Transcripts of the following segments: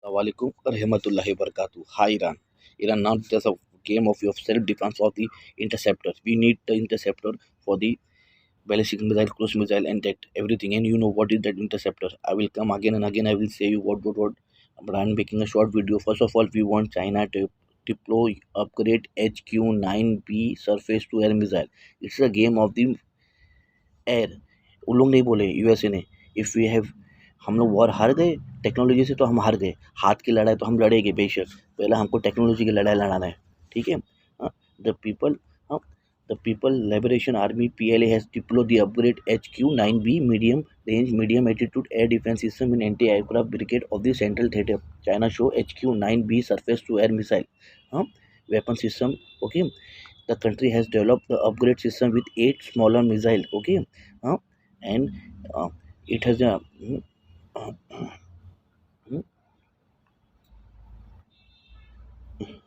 Assalamualaikum warahmatullahi wabarakatuh. Hi Iran. Iran, now there's a game of your self-defense of the interceptors. We need the interceptor for the ballistic missile, cruise missile, and that everything. And you know what is that interceptor? I will come again and again. I will say you what. But I'm making a short video. First of all, we want China to deploy upgrade HQ-9B surface to air missile. It's a game of the air. वो लोग नहीं बोले USA ने if we have हम लोग war हार गए technology से तो हम हार गए हाथ की लड़ाई तो हम लड़ेंगे बेशक पहले हमको टेक्नोलॉजी की लड़ाई लड़ाना है ठीक है the people the people liberation army PLA has deployed the upgrade HQ-9B medium range medium attitude air defence system in anti aircraft brigade of the central theatre China show HQ-9B surface to air missile weapon system okay the country has developed the upgrade system with 8 smaller missile okay and it has a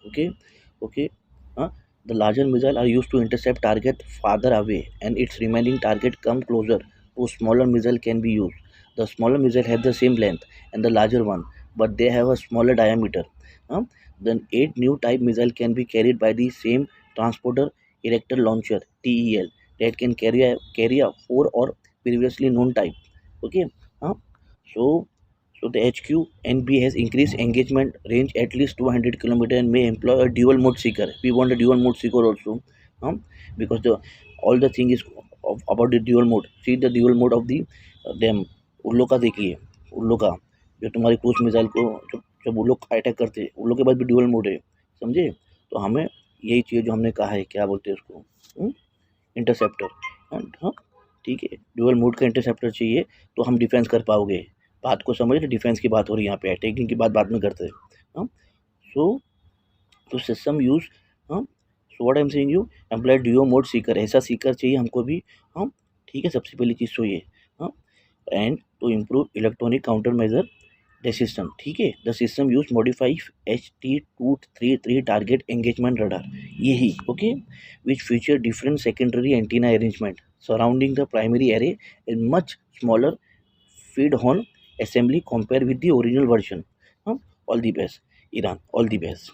okay okay uh, the larger missile are used to intercept target farther away and its remaining target come closer so smaller missile can be used the smaller missile have the same length and the larger one but they have a smaller diameter then 8 new type missile can be carried by the same transporter erector launcher TEL that can carry a 4 or previously known type okay uh, so so the HQ-9B has increased engagement range at least 200 km and may employ a dual mode seeker. We want a dual mode seeker also, because the all the thing is about the dual mode. See the dual mode of the them. उन लोग का देखिए उन लोग का जो तुम्हारी cruise missile को जब वो लोग अटैक करते हैं उन लोग के पास भी ड्यूअल मोड है समझे तो हमें यही चीज़ जो हमने कहा है क्या बोलते हैं उसको इंटरसेप्टर हाँ ठीक है ड्यूअल मोड का इंटरसेप्टर चाहिए तो हम डिफेंस कर पाओगे बात को समझ डिफेंस की बात हो रही है यहाँ पे अटैकिंग की बात बाद में करते हैं सो तो system use so what I am saying you employ dual mode seeker ऐसा सीकर चाहिए हमको भी ठीक है सबसे पहली चीज़ तो ये and to improve electronic counter measure the system ठीक है the system use modify HT-233 target engagement radar यही okay which feature different secondary antenna arrangement surrounding the primary array in much smaller feed-on assembly compared with the original version. All the best, Iran. All the best.